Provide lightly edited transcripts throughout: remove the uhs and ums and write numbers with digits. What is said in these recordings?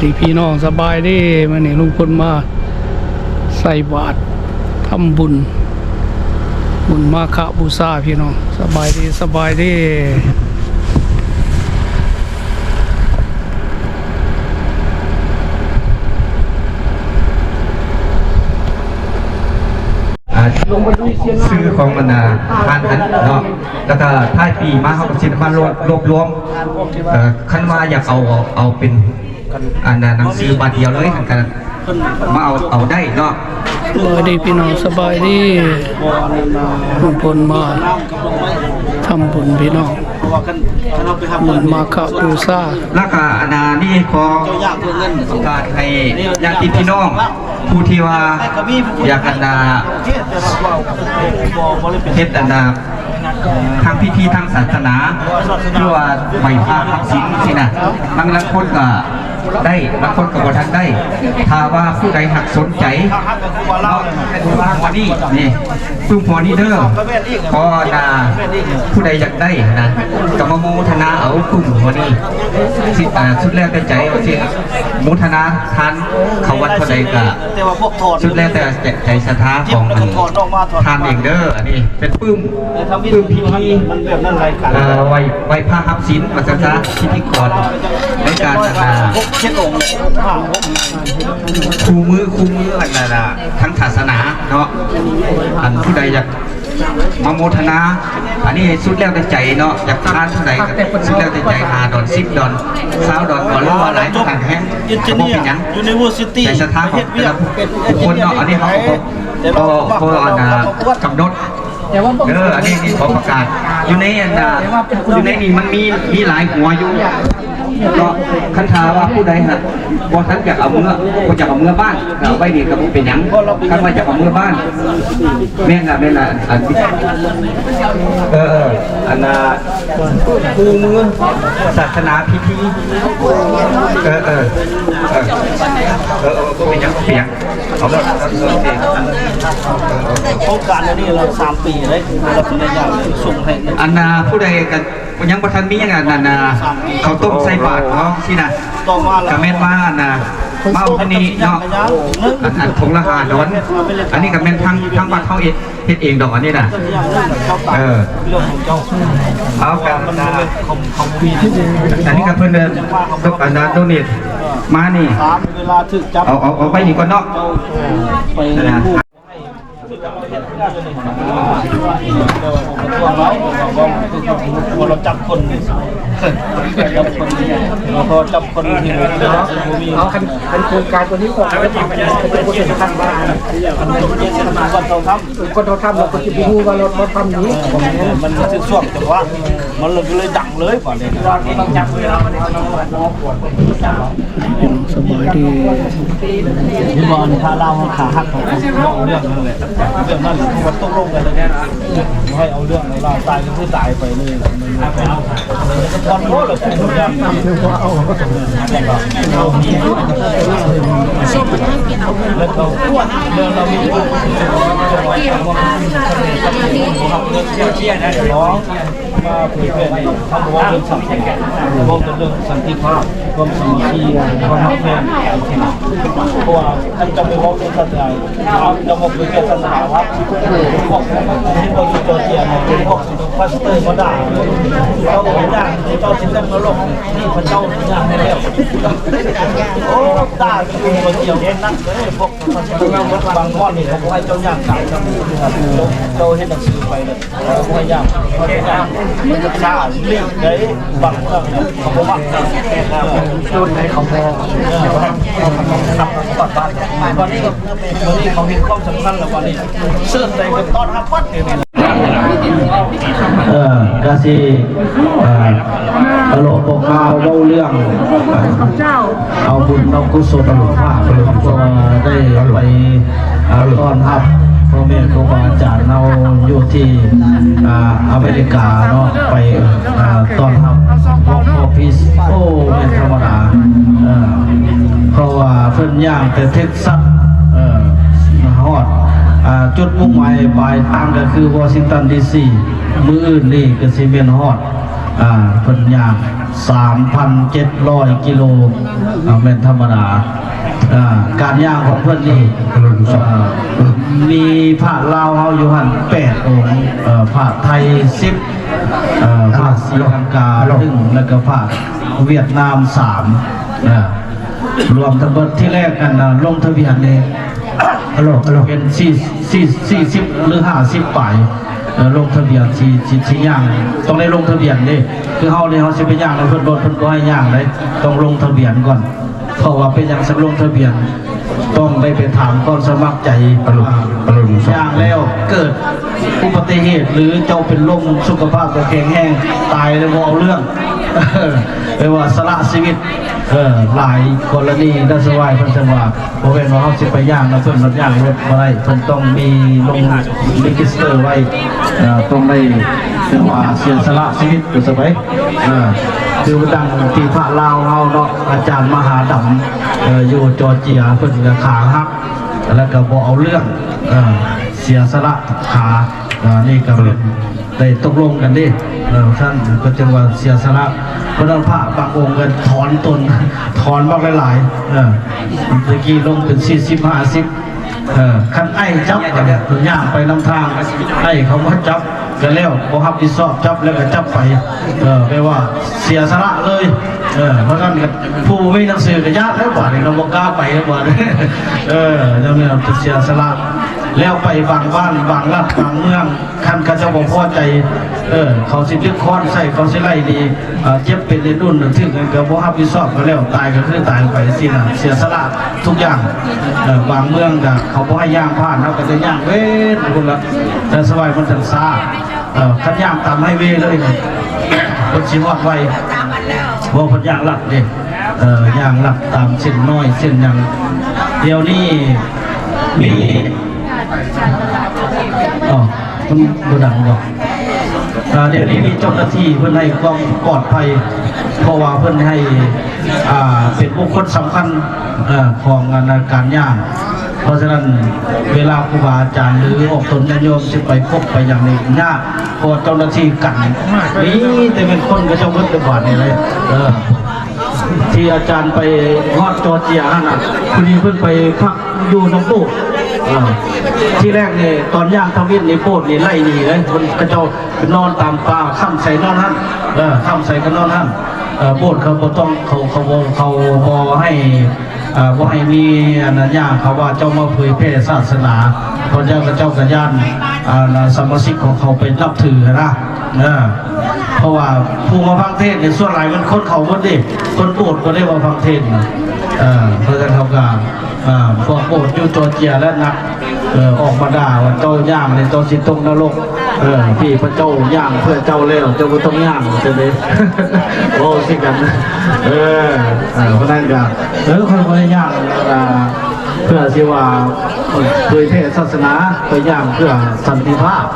ดีพี่น้องสบายดีมาเนี่ยลุงพลมาใส่บาตรทำบุญมาฆบูชาพี่น้องสบายดีซื้อของมันทานเนาะแล้วก็ท้ายปีมาเขาก็สิมารวบรวมคันว่าอยากเอาเป็นหนังสือบาทเดียวเลยกันมาเอาได้เนาะสบายดีพี่น้องสบายดีลุงพลมาทำบุญพี่น้องมาฆบูชาแล้วก็นี่ขอต้องการให้ญาติพี่น้องผู้ที่ว่าอยากเฮ็ดทางพิธีทางศาสนาเพื่อว่าไหว้พระรับศีลสินะบางคนก็ได้บางคนก็บ่ทันได้ถ้าว่าผู้ใดหักสนใจวันนี้นี่ซึ่งพอนี้เด้อก็ผู้ใดอยากได้นะก็มาโมทนาเอากลุ่มวันนี้สุดแรกแต่ใจว่าสิโมทนาทานเขาวัดเท่าใดก็สุดแรกแต่ใจศรัทธาของทานเองเด้ออันนี้เป็นปื้มพิธีไหว้พระรับศีลมาซะพิธีกรในการคู่มือทั้งศาสนาเนาะผู้ใดอยากมาโมทนาอันนี้สุดแล้วแต่ใจเนาะอยากทานเท่าไหร่สุดแล้วแต่ใจ$5 $10 $20หรือว่าหลายทางแห่งจะบอกเป็นยังใจศรัทธาของแต่ละบุคคลเนาะอันนี้เขาก็กำหนดอันนี้ขอประกาศอยู่ในนี่มันมีหลายหัวอยู่ก็คันทาว่าผู้ใดฮะพอท่านอยากเอาเมื่อบ้านเราไปดีกับเป็นยังคันว่าจะเอาเมื่อบ้านแม่น่ะอันคู่มือศาสนาพิธีเป็นยังเอาแล้วโครงการนี้เรา3 ปีเลยเราเป็นอย่างส่งให้ผู้ใดกันยังประทันมีอย่างนั้นเขาต้มใส่บาตรเขาสินะกระเม็ดมาเมาที่นี่เนาะทงละ$5อันนี้กระเม็ดทั้งบาตรเขาเฮ็ดเองดอกอันนี้นะเอากันอันนี้กับเพื่อนโดเนทมานี่เวลาถึกจับเอาไปนี่ก่อนเนาะเราจับคนเราพอจับคนที่เอาคันโครงการตัวนี้ก่อนแล้วจะเป็นคนที่ทำบ้านคนเราทำเราก็จะดูว่าเราทำนี้มันจะช่วงแต่ว่ามันเลยดังเลยก่อนเลยต้องจับเวลามันสบายดีที่บอลถ้าเราขาหักของเรื่องนั่นแหละเรื่องนั้นมันต้องลงกันเลยให้เอาเรื่องเราตายก็คือตายไปเลยมันไปเอาตอนโน้ตเราคุยกันแล้วเขาเรื่องเรามีเชี่ยนะร้องมาเผยแพร่ท่านบอกว่าเรื่องสันติบอกเรื่องสันติภาพความสามัคคีความรักแท้เพราะว่าท่านจะไปบอกเรื่องศาสนาจะบอกเรื่องศาสนาครับบอกที่เราอยู่ตัวเทียนเนี่ยบอกพาสเตอร์มาด่าเราบอกด่าเจ้าชิ้นแรกนรกนี่พระเจ้าด่าแล้วโอ้ด่าคือมาเกี่ยวเองนั่นเลยพวกพาสเตอร์บางก้อนนี่เขาให้เจ้าย่างกล่าวครับเจ้าให้หนังสือไปเลยเขาให้ย่างเขาให้ย่างมันจะชาลีกได้บางเรื่องเขาบอกว่ารุ่นไหนของแพงขับก่อนบ้านวันนี้เขาเห็นความสำคัญแล้ววันนี้เสื้อใจกับต้อนรับวัดเนี่ยก็สิโลกข่าวเล่าเรื่องเอาบุญเอากุศลเอาภาพก็ได้ไปต้อนรับพ่อแม่ครูบาอาจารย์เราอยู่ที่อเมริกาเนาะไปต้อนรับพ่อพีซโอ้เป็นธรรมดาเพราะว่าเพิ่นย่างแต่เท็กซัสฮอดจุดมุ่งหมายปลายทางก็คือวอชิงตันดีซีมืออื่นนี่ก็สิเมนฮอด เพิ่นย่าง 3,700 กิโลแม่นธรรมดาการย่างของเพิ่นนี่มีพระลาวเฮาอยู่หั่น8องค์พระไทย10พระศรีลังกา1แล้วก็พระเวียดนาม3รวมทั้งหมดที่แรกกันลงทะเบียนนี่เป็น40หรือ50ป่ายลงทะเบียนที่ย่างต้องได้ลงทะเบียนดิคือเฮาเนี่ยเฮาสิไปย่างแล้วเพิ่นก็ให้ย่างได้ต้องลงทะเบียนก่อนเพราะว่าเป็นอย่างสักลงทะเบียนต้องได้ไปถามก่อนสมัครใจย่างแล้วเกิดอุบัติเหตุหรือเจ้าเป็นลมสุขภาพแข็งแรงตายแล้วบ่เอาเรื่องเรียกว่าสละชีวิตหลายกรณีด้านสวายเพิ่นจะว่าบ่แม่นว่าเฮาสิไปย่างแล้วเพิ่นย่างรถบ่ได้เพิ่นต้องมีลงรีจิสเตอร์ไว้ต้องได้เรียกว่าเสียสละชีวิตอยู่ซะไปคือดังที่พระลาวเฮาเนาะอาจารย์มหาดำอยู่จอร์เจียเพิ่นก็ขาหักแล้วก็บ่เอาเรื่องเสียสละขานี่ก็ได้ตกลงกันดิท่านก็จึงว่าเสียสละเพราะนั้นพระบางองค์กันถอนตนถอนมากหลายๆเมื่อกี้ลงเป็น40-50คันไอ้จับตัวย่างไปนำทางไอ้เขาก็จับกันแล้วบ่รับผิดชอบจับแล้วก็จับไปแปลว่าเสียสละเลยเพราะนั้นผู้มีหนังสือก็ยากแล้วบ่นี่เราบ่กล้าไปแล้วบ่เจ้าเนี่ยเสียสละแล้วไปบางบ้านบางรัฐบางเมืองคันเขาจะบ่พอใจเขาสิยึดค้อนใส่เขาสิไล่ดีเจ็บเป็นในรุ่นถึงกันก็บ่รับผิดชอบก็แล้วตายก็คือตายไปสิน่ะเสียสละทุกอย่างบางเมืองก็เขาบ่ให้ย่างผ่านเฮาก็จะย่างเว้นพุ่นละแต่สบายมันจังซ่าคันย่างตามให้เวเลยเพิ่นสิฮอดไว้บ่เพิ่นย่างลัดเด้ย่างลัดตามเส้นน้อยเส้นหยังเดี๋ยวนี้มีมันบ่ดังบ่เดี๋ยวนี้มีเจ้าหน้าที่เพื่อนให้ความปลอดภัยเพราะว่าเพื่อนให้เป็นบุคคลสำคัญของงานการย่างเพราะฉะนั้นเวลาครูบาอาจารย์หรือออกตนญาติโยมจะไปพบไปอย่างนี้ยากเพราะเจ้าหน้าที่กันนี่แต่เป็นคนก็เจ้าเพิ่นจะบาดนี่เลยที่อาจารย์ไปฮอดจอร์เจียน่ะคุณนี่เพิ่นไปพักอยู่น้ำโป่ที่แรกเนี่ยตอนย่างทวิตในโพดนี่ไล่หนีเลยคนกระเจ้านอนตามป่าข้ามใส่นอนนั่นข้ามใส่กันนอนนั่นโพดเขาต้องเขาบอให้ว่าให้มีนันย่างเขาว่าเจ้ามาเผยแพร่ศาสนาเพราะเจ้ากระย่านสมาชิกของเขาเป็นนับถือนะเพราะว่าผู้มาฟังเทศเนี่ยส่วนหลายมันคนเขาหมดดิคนโปรดก็ได้มาฟังเทศเพราะฉะนั้นเขาก็พวกโปรดอยู่จอร์เจียและนักออกมาด่าว่าเจ้าย่างในเจ้าสิตรงนรกพี่พระเจ้าย่างเพื่อเจ้าเลี้ยวเจ้าก็ต้องย่างจะเลยโอ้สิกันเพราะนั้นก็คนไม่ย่างเพื่อที่ว่าเผยแพร่ศาสนาไปย่างเพื่อสันติภาพ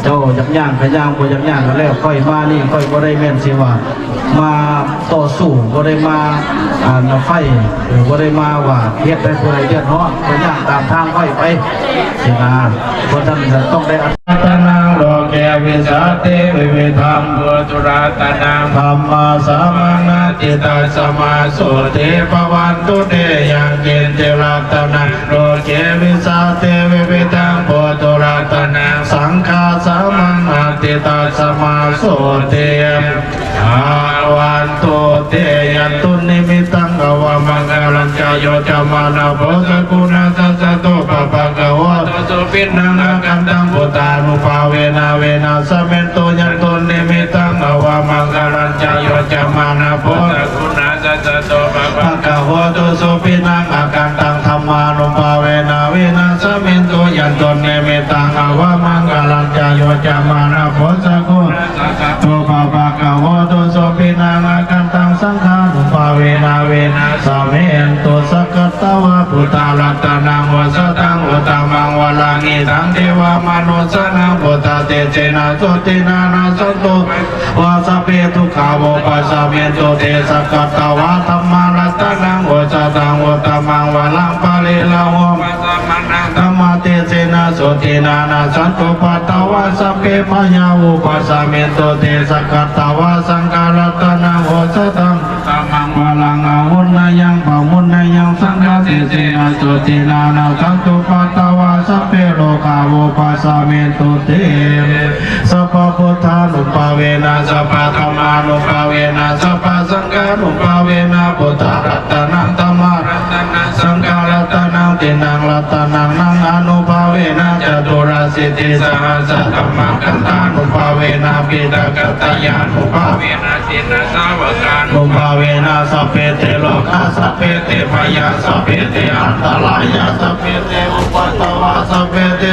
เจ้าจักย่างไปย่างบ่จักย่างกันแล้วค่อยมานี่ค่อยบ่ได้แม่นสิว่ามาต่อสู้บ่ได้มาไฟบ่ได้มาว่าเฮ็ดให้ผู้ใดเดือดร้อนไปย่างตามทางค่อยไปสินะเพราะฉะนั้นต้องได้อัตนาโลเกวิสาเตวิเวธัมปุตุราตนังธรรมาสามังนาติตาสมาโสเทปวันตุเตยังเกณฑ์เจรัตนังโลเกวิสาเตวิเวธัมปุตุราตนังสังฆาสามังนาติตาสมาโสเทอาวันตุเตยันตุนิมิตังอวามังกลัญจโยจามานาโพสกุณาสัสสะโตปะปะกะวะสุปินังกันตังปุตานุภาเวนะสเมนโตยันตุนิมิตังอวามังกลัญจโยจามานาโพสกุณาสัสสะโตปะปะกะวะสุปินังกันตังธรรมานุภาเวนะสเมนโตยันตุนิมิตังอวามังกลัญจโยจามานาโพสกุณาสัสสะโตปะปะกะวะสุปินังกันตังสังฆานุภาเวนะสเมนโตสักตวะพุทธารัตนังวสตังอุตมังวลางิทังเทวามนุสนังพุทธเตเจนะโสตินานาสันโตวาสเปทุขาโวปัสสะเมนโตเทสักตวะธรรมารัตนังวสตังอุตมังวลังปะเลละโหมัสสะมังธรรมเตเจนะโสติ นานาสันตุปัตตวะสัพเพพยาอุปสเมนโตเตสกัตตวะสังฆรัตนังโหสตังตัมมังวะลังอาวุนนายังปะมุนนายังสังฆเสเสนาโสตินานาสันตุปัตตวะสัพเพโลกาวุปสเมนโตเตสัพพพุทธานุภาเวนะสัพพธัมมานุภาเวนะสัพพสังฆานุภาเวนะพุทธรัตนังธัมมารัตนังสังฆรัตนังตินังรัตนังนังอนุภาเวนะจตุรสิทธิสหัสธรรมกัตตานุภาเวนะปิตกัตตยานุภาเวนะสินสาวกานุภาเวนะสัพเพเตโลกัสสัพเพเตพยาสัพเพเตอันตรายาสัพเพเตอุปัตตวะสัพเพเต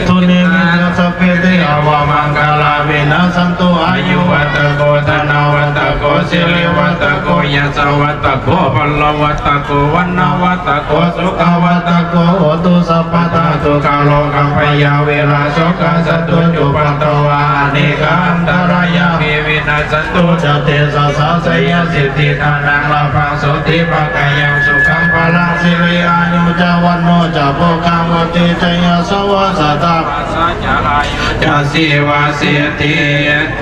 ทุนิมิยาสัพเพเตอวมังคลาเวนะสันตุอายุวัตโกธนาวัตโกสิริวัตโกยะสวัตโกพลวัตโกวันนาวัตโกสุขวัตโกโหตุสัพพทาตุกาโลกัมปยาเวลาโสกสัตตุจุปัตตวานิกันตรายามิวินาสันตุจเตสะสะสยสิทธิทานังลาภังโสติปะกายังสุขังพลังสิริอายุจาวันโนจะโภคังวติจยสวะสัตตาสัจจายุจะสิวาสิทธิ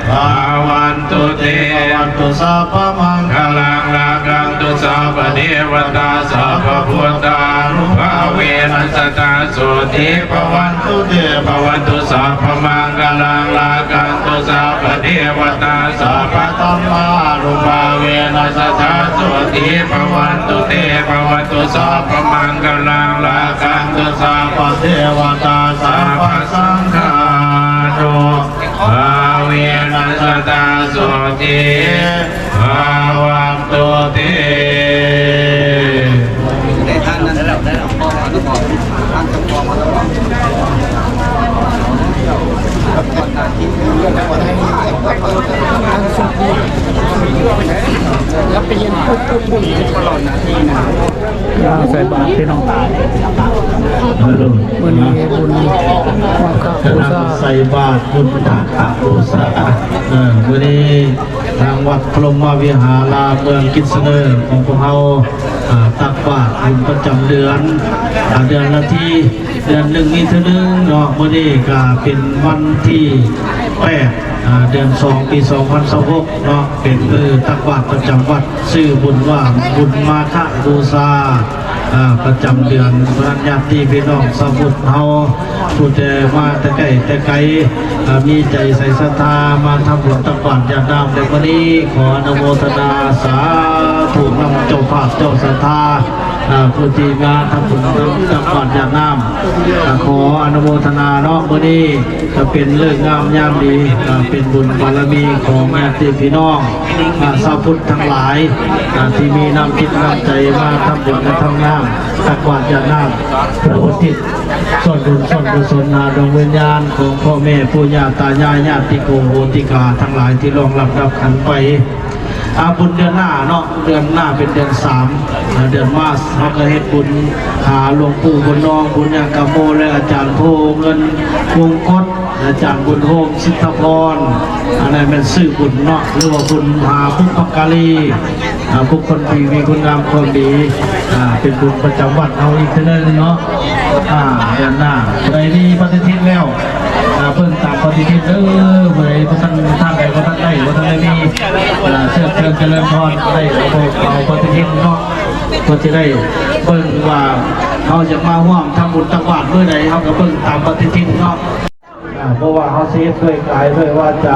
ภาวันตุเตวันตุสัพพมังคลังลากังตุสัพพเทวตาสัพพพุทธานุภาเวนัสตาสุติภวันตุเตภวันตุสัพพมังคลังลากังตุสัพพเทวตาสัพพธัมมานุภาเวนัสตาสุติภวันตุเตภวันตุสัพพมังคลังลากังตุสัพพเทวตาสัพพสังฆานุภาเวนัสตาสุติภวันตุเตได้ท่านนั้นได้แล้วพ่อมาต้องบอกท่านต้องบอกมาต้องบอกแล้วไปเย็นปุ๊บตลอดนาทีนะใส่บาตรพี่น้องวันนี้บุญมาฆบูชาใส่บาตรบุญมาฆบูชาวันนี้ทางวัดพรหมวิหารเมืองกิษณะของพวกเราตักบาตรบุญประจำเดือนละที่เดือนหนึ่งนี้เท่านึงเนาะวันนี้ก็เป็นวันที่8เดือน2ปี2026เนาะเป็นตักบาตรประจำวัดชื่อบุญว่าบุญมาฆบูชาประจำเดือนพระญาติพี่น้องสมุทรเฮาผู้แต่มาแต่ไกลแต่ไกลมีใจใส่ศรัทธามาทำบุญตักบาตรญาติดามในวันนี้ขออนุโมทนาสาธุนำเจ้าภาพเจ้าศรัทธาผู้ที่มาทำบุญตักบาตรญาติน้ำขออนุโมทนาเนาะวันนี้จะเป็นเรื่องงามยามดีเป็นบุญบารมีของญาติพี่น้องชาวพุทธทั้งหลายที่มีน้ำจิตน้ำใจมาทำบุญและทำงานตักบาตรญาติน้ำพระอุทิศส่วนบุญส่วนกุศลดวงวิญญาณของพ่อแม่ปู่ย่าตายายญาติโกโหติกาทั้งหลายที่ล่วงลับดับขันไปบุญเดือนหน้าเนาะเดือนหน้าเป็นเดือน3เดือนมาสเขาก็เฮ็ดบุญหาหลวงปู่บุญน้องบุญญากาโมและอาจารย์โพเงินวงกฎอาจารย์บุญโฮมสิทธพรอันนั้นเป็นสื่อบุญเนาะหรือว่าบุญหาภุพกาลีบุคคลที่มีคุณงามความดีเป็นบุญประจำวัดเอาอีกเท่านั้นเนาะเดือนหน้าในนี้ปฏิทินแล้วเพิ่งตามปฏิทินเมื่อพระท่านท่านใดพระท่านได้พระท่านได้มีเชิญเจริญพรได้เอาปฏิทินเนาะก็จะได้เพิ่งว่าเขาจะมาห่วงทำบุญตักบาตรเมื่อใดเขาก็เพิ่งตามปฏิทินเนาะเพราะว่าเขาเสียด้วยกายด้วยว่าจะ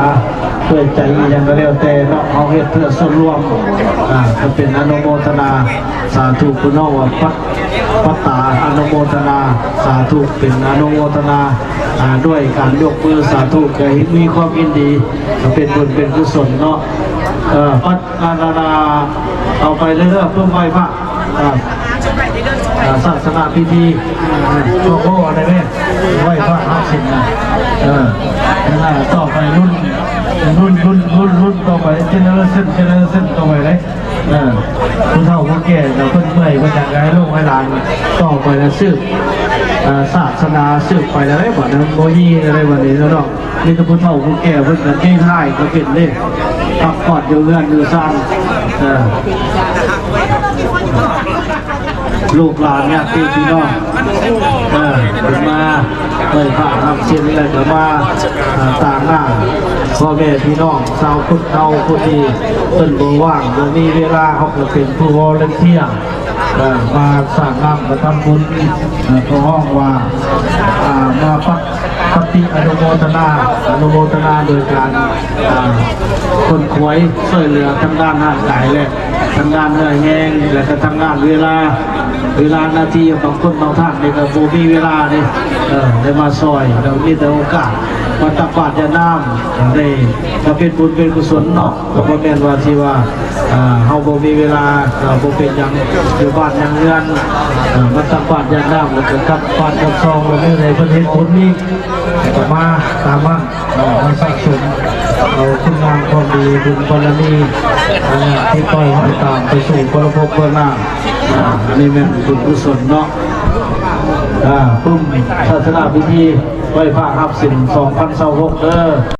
ด้วยใจอย่างก็แล้วแต่เนาะเขาเฮ็ดเพื่อส่วนรวมก็เป็นอนุโมทนาสาธุคุณน้องว่าปัตตาอนุโมทนาสาธุเป็นอนุโมทนาด้วยการยกมือสาธุแก่มีความยินดีเป็นบุญเป็นกุศลเนาะปัตตาเอาไปเรื่อยๆเพื่อไหว้พระศาสนาพิธีโชว์โก้อะไรไหมไหว้พระ50นะต่อไปรุ่นต่อไปเจเนอเรชั่นต่อไปเลยผู้เฒ่าผู้แก่เราเพิ่งเมื่อยมาจากไกลโลกไกลลานต่อไปแล้วสืบศาสนาสืบไปแล้วได้บ่นะโมยี่อะไรวันนี้แล้วเนาะนี่ถ้าผู้เฒ่าผู้แก่เพิ่งกันง่ายๆก็เป็นเลยพักผ่อนอยู่เรือนอยู่สร้าง ลูกหลานญาติพี่น้องเป็นมาเลยพระทำเช่นอะไรก็มาต่างหน้าพ่อแม่พี่น้องชาวพุทธเฮาผู้ที่เป็นบ่ว่างบ่มีเวลาเขาก็เป็นผู้วอลเลนเทียร์มาสร้างน้ำมาทำบุญก็ห้องว่ามาปฏิอนุโมทนาโดยการคนขวยช่วยเหลือทางด้านร่างกายและทางด้านเนื้อแห้งและก็ทางด้านเวลานาทีบางคนบางท่านในกระโบมีเวลาเนี่ยได้มาซอยเรามีแต่โอกาสมาตักบาตรยาน้ำได้มาเป็นบุญเป็นกุศลเนาะก็เพราะแม่นว่าที่ว่าเฮาบ่มีเวลาบ่เป็นยังอยู่บ้านยังเรือนมาตักบาตรยาน้ำแล้วก็กลับบาตรกับซองแล้วในประเทศผลนี้ก็มาตามมาสะสมเอาคุณงามความดีบุญบารมีที่ต่อยให้ตามไปสู่พระภพเบื้องหน้าอันนี้แม่นบุญกุศลเนาะพุ่มศาสนาพิธีไหว้พระรับศีล2026เด้อ